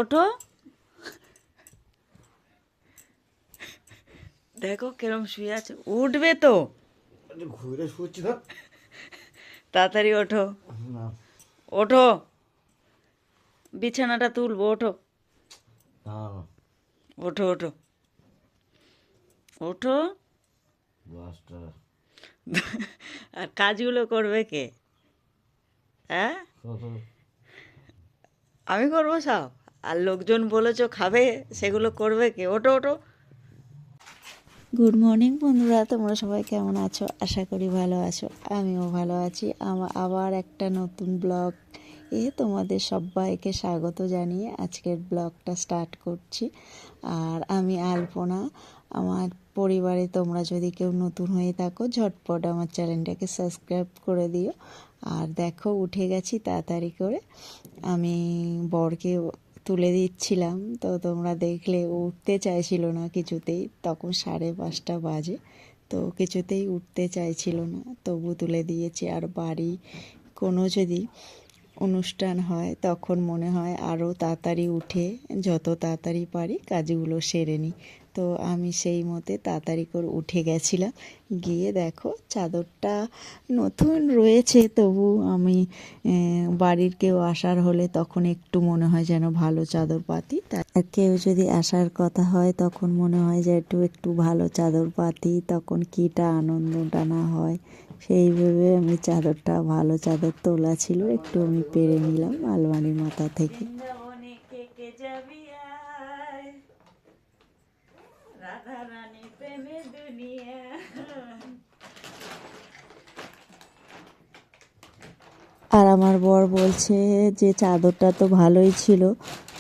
ওঠো, দেখো কেরম শুয়ে আছে, উঠবে তো, ঘুরে শুচ্ছি ধর। তাড়াতাড়ি ওঠো, না ওঠো, বিছানাটা তুলবো, ওঠো, না ওঠো, ওঠো, ওঠো। বাসটা আর কাজগুলো করবে কে? হ্যাঁ, আমি করবো সব? আর লোকজন বলেছো খাবে, সেগুলো করবে কে? ওঠো, ওঠো। গুড মর্নিং বন্ধুরা, তোমরা সবাই কেমন আছো? আশা করি ভালো আছো, আমিও ভালো আছি। আবার একটা নতুন ব্লগ তোমাদের সবাইকে স্বাগত জানিয়ে আজকের ব্লগটা স্টার্ট করছি। আর আমি আলপনা। আমার পরিবারে তোমরা যদি কেউ নতুন হয়ে থাকো, ঝটপট আমার চ্যানেলটাকে সাবস্ক্রাইব করে দিও। আর দেখো, উঠে গেছি তাড়াতাড়ি করে। আমি বরকে তুলে দিচ্ছিলাম, তো তোমরা দেখলে ও উঠতে চাইছিল না কিছুতেই। তখন 5:30 বাজে, তো কিছুতেই উঠতে চাইছিল না, তবু তুলে দিয়েছি। আর বাড়ি কোনো যদি অনুষ্ঠান হয় তখন মনে হয় আরও তাড়াতাড়ি উঠে যত তাড়াতাড়ি পারি কাজগুলো সেরে নিই। তো আমি সেই মতে তাড়াতাড়ি করে উঠে গেছিলাম। গিয়ে দেখো চাদরটা নতুন রয়েছে, তবু আমি বাড়ির কেউ আসার হলে তখন একটু মনে হয় যেন ভালো চাদর পাতি। কেউ যদি আসার কথা হয় তখন মনে হয় যে একটু ভালো চাদর পাতি, তখন কীটা আনন্দটা না হয়। সেই ভেবে আমি চাদরটা, ভালো চাদর তোলা ছিল, একটু আমি পেরে নিলাম আলমারির মাথা থেকে। রাধা রানী প্রেমে দুনিয়া। আর আমার বর বলছে যে চাদরটা তো ভালোই ছিল,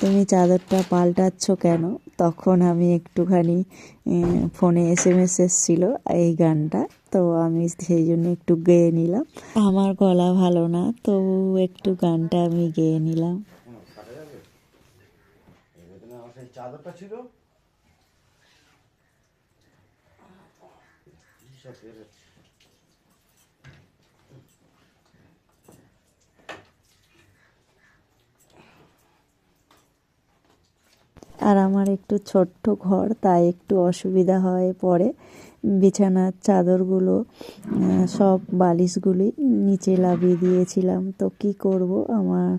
তুমি চাদরটা পাল্টাচ্ছ কেন? তখন আমি একটুখানি ফোনে SMS এসেছিল এই গানটা, তো আমি সেই জন্য একটু গেয়ে নিলাম। আমার গলা ভালো না, তো একটু গানটা আমি গেয়ে নিলাম। চাদরটা ছিল আর আমার একটু ছোট্ট ঘর, তাই একটু অসুবিধা হয় পরে। বিছানার চাদরগুলো সব বালিশগুলি নিচে নামিয়ে দিয়েছিলাম। তো কি করব, আমার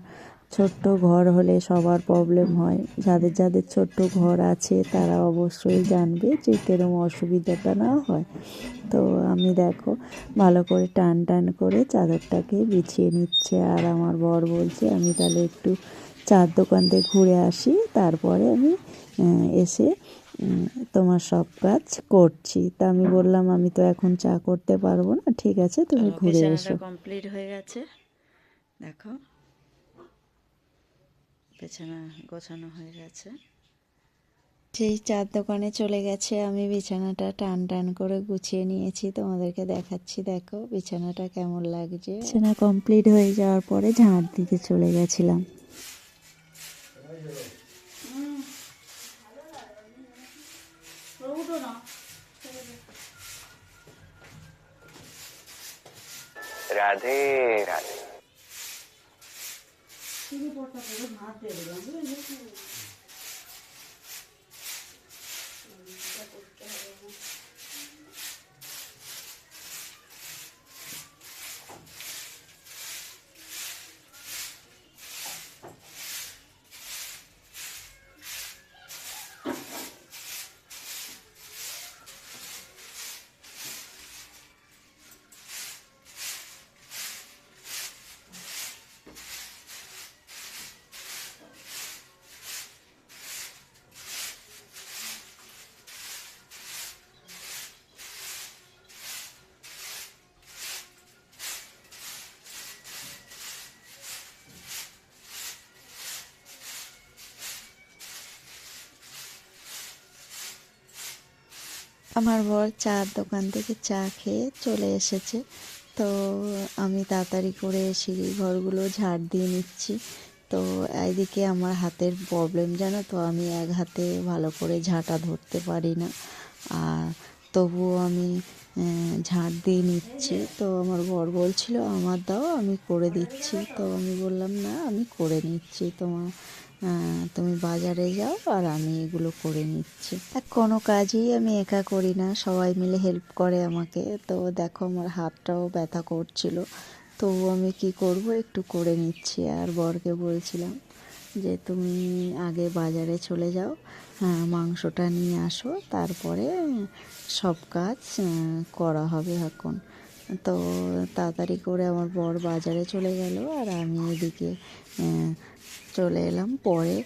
ছোট্ট ঘর হলে সবার প্রবলেম হয়। যাদের যাদের ছোট্ট ঘর আছে তারা অবশ্যই জানবে যে কিরম অসুবিধাটা না হয়। তো আমি দেখো ভালো করে টান টান করে চাদরটাকে বিছিয়ে নিচ্ছে। আর আমার বর বলছে আমি তাহলে একটু চার দোকান থেকে ঘুরে আসি, তারপরে আমি এসে তোমার সব কাজ করছি। তা আমি বললাম আমি তো এখন চা করতে পারবো না, ঠিক আছে তুমি ঘুরে এসো। কমপ্লিট হয়ে গেছে, দেখো বিছানা গোছানো হয়ে গেছে। সেই চার দোকানে চলে গেছে, আমি বিছানাটা টান টান করে গুছিয়ে নিয়েছি, তোমাদেরকে দেখাচ্ছি। দেখো বিছানাটা কেমন লাগছে। বিছানা কমপ্লিট হয়ে যাওয়ার পরে ঝাঁট দিতে চলে গেছিলাম। রাধে রাধে। আমার বর চার দোকান থেকে চা খেয়ে চলে এসেছে, তো আমি তাড়াতাড়ি করে সিঁড়ি ঘরগুলো ঝাড় দিয়ে নিচ্ছি। তো এইদিকে আমার হাতের প্রবলেম জানো তো, আমি এক হাতে ভালো করে ঝাঁটা ধরতে পারি না। আর তবুও আমি ঝাঁট দিয়ে নিচ্ছি। তো আমার বর বলছিল আমার দাও, আমি করে দিচ্ছি। তো আমি বললাম না, আমি করে নিচ্ছি, তোমার তুমি বাজারে যাও আর আমি এগুলো করে নিচ্ছি। আর কোনো কাজই আমি একা করি না, সবাই মিলে হেল্প করে আমাকে। তো দেখো আমার হাতটাও ব্যথা করছিল, তো আমি কি করব, একটু করে নিচ্ছি। আর বরকে বলছিলাম যে তুমি আগে বাজারে চলে যাও, মাংসটা নিয়ে আসো, তারপরে সব কাজ করা হবে এখন। তো তাড়াতাড়ি করে আমার বর বাজারে চলে গেল আর আমি এদিকে চলে এলাম পরে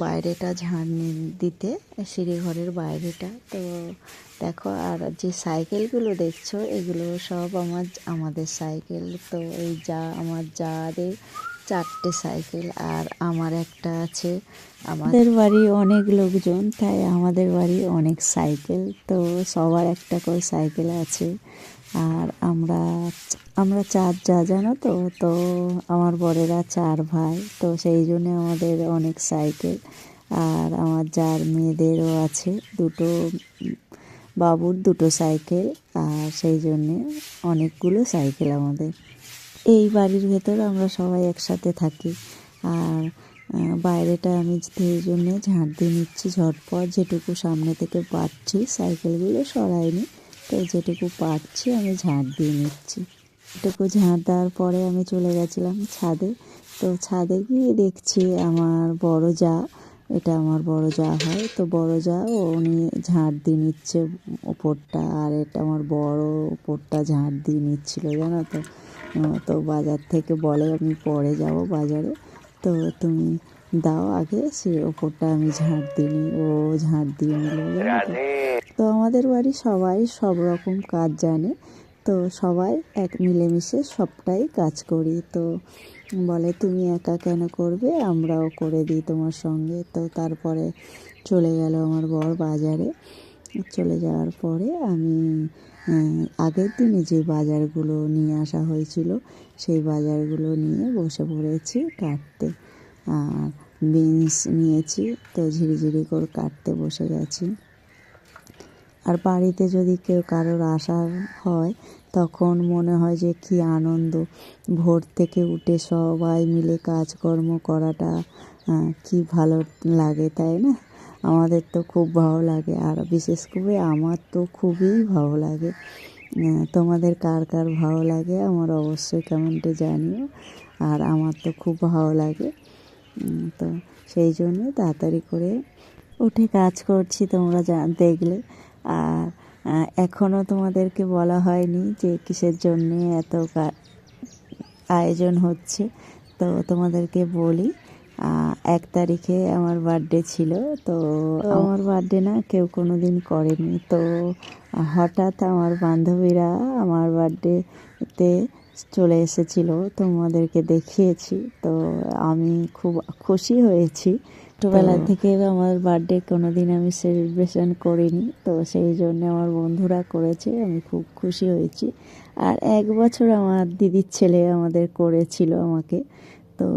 বাইরেটা ঝাড় দিতে, সিঁড়িঘরের বাইরেটা। তো দেখো, আর যে সাইকেলগুলো দেখছো এগুলো সব আমাদের সাইকেল। তো এই আমার যাদের 4টে সাইকেল আর আমার একটা আছে। আমাদের বাড়ি অনেক লোকজন, তাই আমাদের বাড়ি অনেক সাইকেল, তো সবার একটা করে সাইকেল আছে। আর আমরা 4 জানো তো। তো আমার বরেরা 4 ভাই, তো সেই জন্য আমাদের অনেক সাইকেল। আর আমার যার মেয়েদেরও আছে দুটো, বাবুর 2টো সাইকেল, আর সেই জন্যে অনেকগুলো সাইকেল আমাদের। এই বাড়ির ভেতর আমরা সবাই একসাথে থাকি। আর বাইরেটা আমি সেই জন্যে ঝাঁট দিয়ে নিচ্ছি ঝটপট, যেটুকু সামনে থেকে পারছি, সাইকেলগুলো সরাইনি, তো যেটুকু পারছি আমি ঝাঁট দিয়ে নিচ্ছি। এটুকু ঝাঁট দেওয়ার পরে আমি চলে গেছিলাম ছাদে। তো ছাদে গিয়ে দেখছি আমার বড় যা, এটা আমার বড় যা হয়, তো বড় যা উনি ঝাঁট দিয়ে নিচ্ছে ওপরটা, আর এটা আমার বড় ওপরটা ঝাঁট দিয়ে নিচ্ছিল, জানো তো। তো বাজার থেকে বলে আমি পরে যাব বাজারে, তো তুমি দাও আগে, সে ওপরটা আমি ঝাঁট দিয়ে নিই। ও ঝাঁট দিয়ে নিল, জানো তো। राधे তো আমাদের বাড়ি সবাই সব রকম কাজ জানে, তো সবাই মিলেমিশে সবটাই কাজ করি। তো বলে তুমি একা কেন করবে, আমরাও করে দিই তোমার সঙ্গে। তো তারপরে চলে গেল আমার বর বাজারে। চলে যাওয়ার পরে আমি আগের দিনে যে বাজারগুলো নিয়ে আসা হয়েছিল সেই বাজারগুলো নিয়ে বসে পড়েছি কাটতে। আর বিনস নিয়েছি, তো ঝিরিঝিরি করে কাটতে বসে গেছি। আর বাড়িতে যদি কেউ কারোর আসার হয় তখন মনে হয় যে কী আনন্দ, ভোর থেকে উঠে সবাই মিলে কাজকর্ম করাটা কী ভালো লাগে, তাই না? আমাদের তো খুব ভালো লাগে, আর বিশেষ করে আমার তো খুবই ভালো লাগে। তোমাদের কার কার ভালো লাগে আমার অবশ্যই কমেন্টে জানিও। আর আমার তো খুব ভালো লাগে। তো সেই জন্য তাড়াতাড়ি করে উঠে কাজ করছি, তোমরা দেখলে। আর এখনও তোমাদেরকে বলা হয়নি যে কিসের জন্যে এত আয়োজন হচ্ছে, তো তোমাদেরকে বলি। 1 তারিখে আমার বার্থডে ছিল, তো আমার বার্থডে না কেউ কোনো দিন করেনি। তো হঠাৎ আমার বান্ধবীরা আমার বার্থডেতে চলে এসেছিল, তোমাদেরকে দেখিয়েছি, তো আমি খুব খুশি হয়েছি। ছোটোবেলা থেকে আমার বার্থডে কোনো দিন আমি সেলিব্রেশন করিনি, তো সেই জন্য আমার বন্ধুরা করেছে, আমি খুব খুশি হয়েছি। আর 1 বছর আমার দিদির ছেলে আমাদের করেছিল আমাকে, তো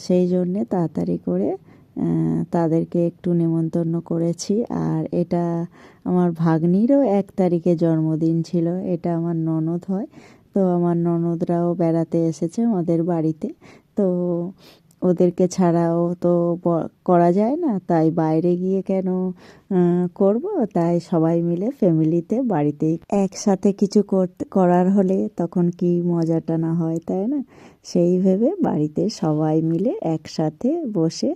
সেই জন্যে তাড়াতাড়ি করে তাদেরকে একটু নেমন্তন্ন করেছি। আর এটা আমার ভাগ্নিরও 1 তারিখে জন্মদিন ছিল, এটা আমার ননদ হয়। তো আমার ননদরাও বেড়াতে এসেছে আমাদের বাড়িতে, তো ওদেরকে ছাড়াও তো করা যায় না, তাই বাইরে গিয়ে কেন করব, তাই সবাই মিলে ফ্যামিলিতে বাড়িতে একসাথে কিছু করার হলে তখন কি মজাটা না হয়, তাই না? সেই ভেবে বাড়িতে সবাই মিলে একসাথে বসে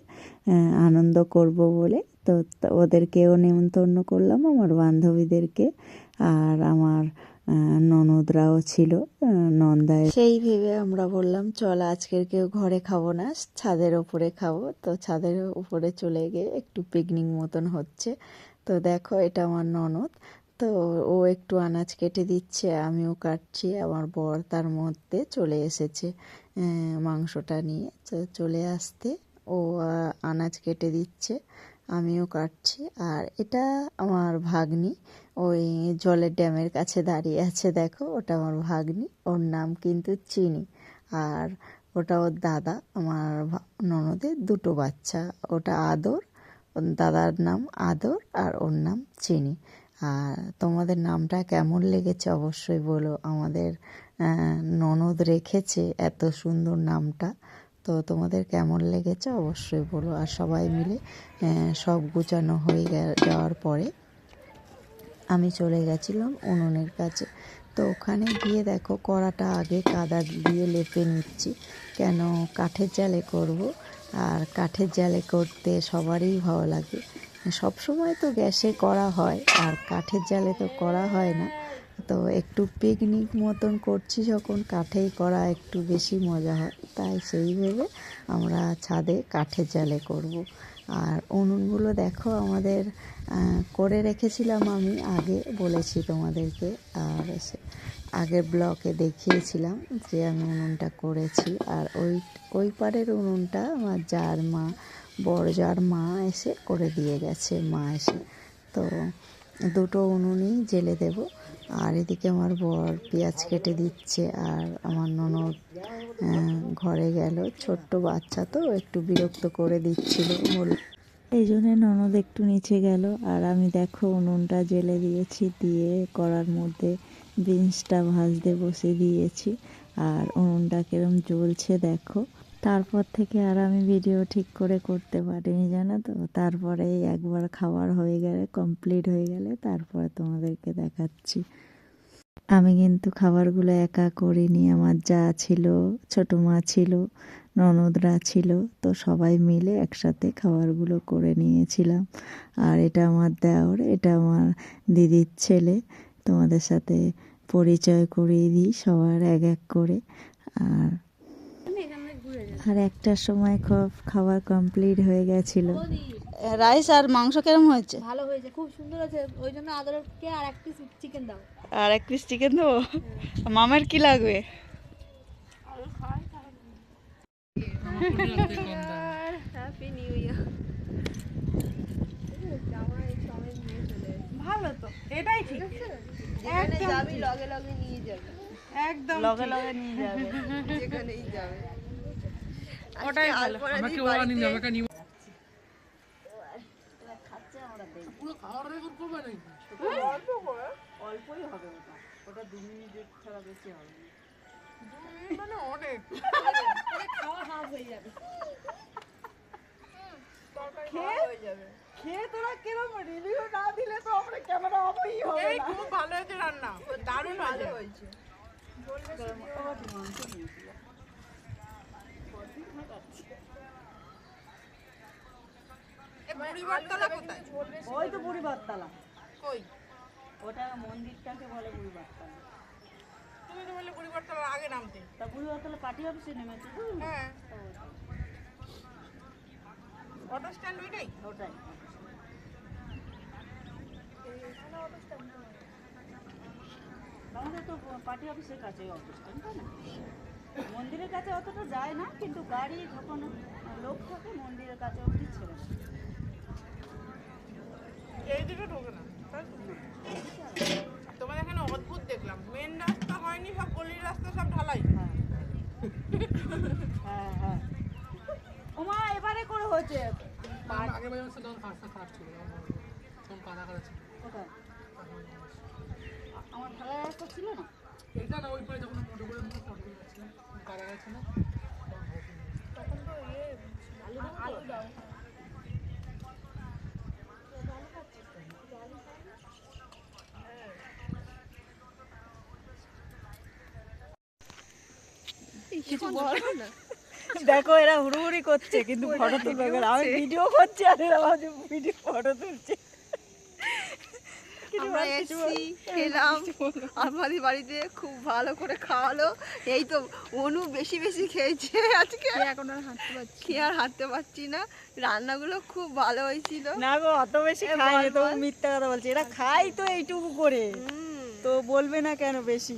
আনন্দ করব বলে তো ওদেরকেও নেমন্তন্ন করলাম, আমার বান্ধবীদেরকে। আর আমার ননদরাও ছিল, নন্দায়। সেই ভেবে আমরা বললাম চল আজকের কেউ ঘরে খাবো না, ছাদের ওপরে খাবো। তো ছাদের উপরে চলে গিয়ে একটু পিকনিক মতন হচ্ছে। তো দেখো, এটা আমার ননদ, তো ও একটু আনাজ কেটে দিচ্ছে, আমিও কাটছি। আমার বর তার মধ্যে চলে এসেছে মাংসটা নিয়ে। তো চলে আসতে ও আনাজ কেটে দিচ্ছে, আমিও কাটছি। আর এটা আমার ভাগ্নি, ওই জলের ড্যামের কাছে দাঁড়িয়ে আছে, দেখো ওটা আমার ভাগ্নি, ওর নাম কিন্তু চিনি। আর ওটা ওর দাদা, আমার ননদের 2টো বাচ্চা, ওটা আদর, ওর দাদার নাম আদর আর ওর নাম চিনি। আর তোমাদের নামটা কেমন লেগেছে অবশ্যই বলো, আমাদের ননদ রেখেছে এত সুন্দর নামটা, তো তো তোমাদের কেমন লেগেছে অবশ্যই বলো। আর সবাই মিলে সব গুছানো হয়ে যাওয়ার পরে আমি চলে গেছিলাম উনুনের কাছে। তো ওখানে গিয়ে দেখো কড়াটা আগে কাদা দিয়ে লেপে নিচ্ছি, কেন কাঠের জালে করব। আর কাঠের জালে করতে সবারই ভালো লাগে। সব সময় তো গ্যাসে করা হয়, আর কাঠের জালে তো করা হয় না। তো একটু পিকনিক মতন করছি যখন, কাঠেই করা একটু বেশি মজা হয়, তাই সেই ভেবে আমরা ছাদে কাঠের জালে করব। আর উনুনগুলো দেখো আমাদের করে রেখেছিলাম, আমি আগে বলেছি তোমাদেরকে, আর আগের ব্লকে দেখিয়েছিলাম যে আমি উনুনটা করেছি। আর ওই পারের উনুনটা আমার জার মা, বড় জার মা এসে করে দিয়ে গেছে, মা এসে। তো দুটো উনুনই জেলে দেব। আর এদিকে আমার বর পেঁয়াজ কেটে দিচ্ছে, আর আমার ননদ ঘরে গেল। ছোট্ট বাচ্চা তো একটু বিরক্ত করে দিচ্ছিল, এই জন্যে ননদ একটু নিচে গেল। আর আমি দেখো উনুনটা জেলে দিয়েছি, দিয়ে কড়ার মধ্যে বিনসটা ভাজতে বসে দিয়েছি। আর উনুনটা কিরম জ্বলছে দেখো। তারপর থেকে আর আমি ভিডিও ঠিক করে করতে পারিনি, জানো তো। তারপরে একবার খাবার হয়ে গেলে, কমপ্লিট হয়ে গেলে তারপরে তোমাদেরকে দেখাচ্ছি। আমি কিন্তু খাবারগুলো একা করিনি, আমার যা ছিল, ছোটো মা ছিল, ননদরা ছিল, তো সবাই মিলে একসাথে খাবারগুলো করে নিয়েছিলাম। আর এটা আমার দেওর, এটা আমার দিদির ছেলে। তোমাদের সাথে পরিচয় করিয়ে দিই সবার এক এক করে। আর একটার সময় খাবার কমপ্লিট হয়ে গেছিল। রাইস আর মাংস কেরম হয়েছে? ভালো হয়েছে, খুব সুন্দর হয়েছে। ওই জন্য আদরকে আর এক পিস চিকেন দাও। আর এক পিস চিকেন দেবো। মামের কি লাগবে? Happy new year. ভালো তো, এটাই ঠিক। যেখানে যাবি লগে লগে নিয়ে যাবে, একদম লগে লগে নিয়ে যাবে। যেখানেই যাবে। ওটাই ভালো। আমাকে ওরা নিয়ে যাবে কেন? অল্পই হবে ওটা, ওটা 2 মিনিট ছাড়া বেশি হবে না। মানে অনেক খাওয়া হাফ হয়ে যাবে, খেয়ে তোরা কিরম রিভিউ না দিলে তো আমরা ক্যামেরা অফই হবে না। খুব ভালো হয়েছে রান্না, দারুণ ভালো হয়েছে। বুড়িবারতলা কোথায়? ওই তো বুড়িবারতলা, কই? ওটা মন্দিরটাকে বলে বুড়িবারতলা। তুমি তো বললে বুড়িবারতলার আগে নামতে। তা বুড়িবারতলা পার্টি অফিসে নেমেছে তো। হ্যাঁ, অটো স্ট্যান্ড ওইটাই। ওটাই। আমাদের তো পার্টি অফিসের কাছে অবস্থান, তাই না? মন্দিরের কাছে অতটা যায় না, কিন্তু গাড়ি যখন লোক থাকে মন্দিরের কাছে অবধি ছেড়ে দেয়। এই দিকে ঢোকে না, তাই তো? তোমার এখানে অদ্ভুত দেখলাম, মেন রাস্তা হয়নি, সব গলির রাস্তা সব ঢালাই। হ্যাঁ হ্যাঁ হ্যাঁ। ওমা এবারে করে হয়েছে। আগে বাজে হচ্ছে তখন কাজটা খারাপ ছিল, তখন কাদা কাদা ছিল। কোথায়? আমার ঢালাই রাস্তা ছিল না। এটা না, ওই পরে যখন মোটর করে ফটো যাচ্ছিলাম, কাদা গেছে না, তখন তো আলু দাও। কিছু বল না। দেখো এরা হুড়ুহুড়ি করছে, কিন্তু ফটো তুলবে না। আমি ভিডিও করছি আর এরা ভাবছে ভিডিও ফটো তুলছে। আমরা এসছি, খেলাম, আমাদের বাড়িতে খুব ভালো করে খাওয়ালো। এই তো অনু বেশি বেশি খেয়েছে আজকে, এখন আর হাঁটতে পারছি, খেয়ে আর হাঁটতে পারছি না। রান্নাগুলো খুব ভালো হয়েছিল। না গো, অত বেশি খায় না, তো মিথ্যা কথা বলছে। এরা খায় তো এইটুকু করে, তো বলবে না কেন বেশি।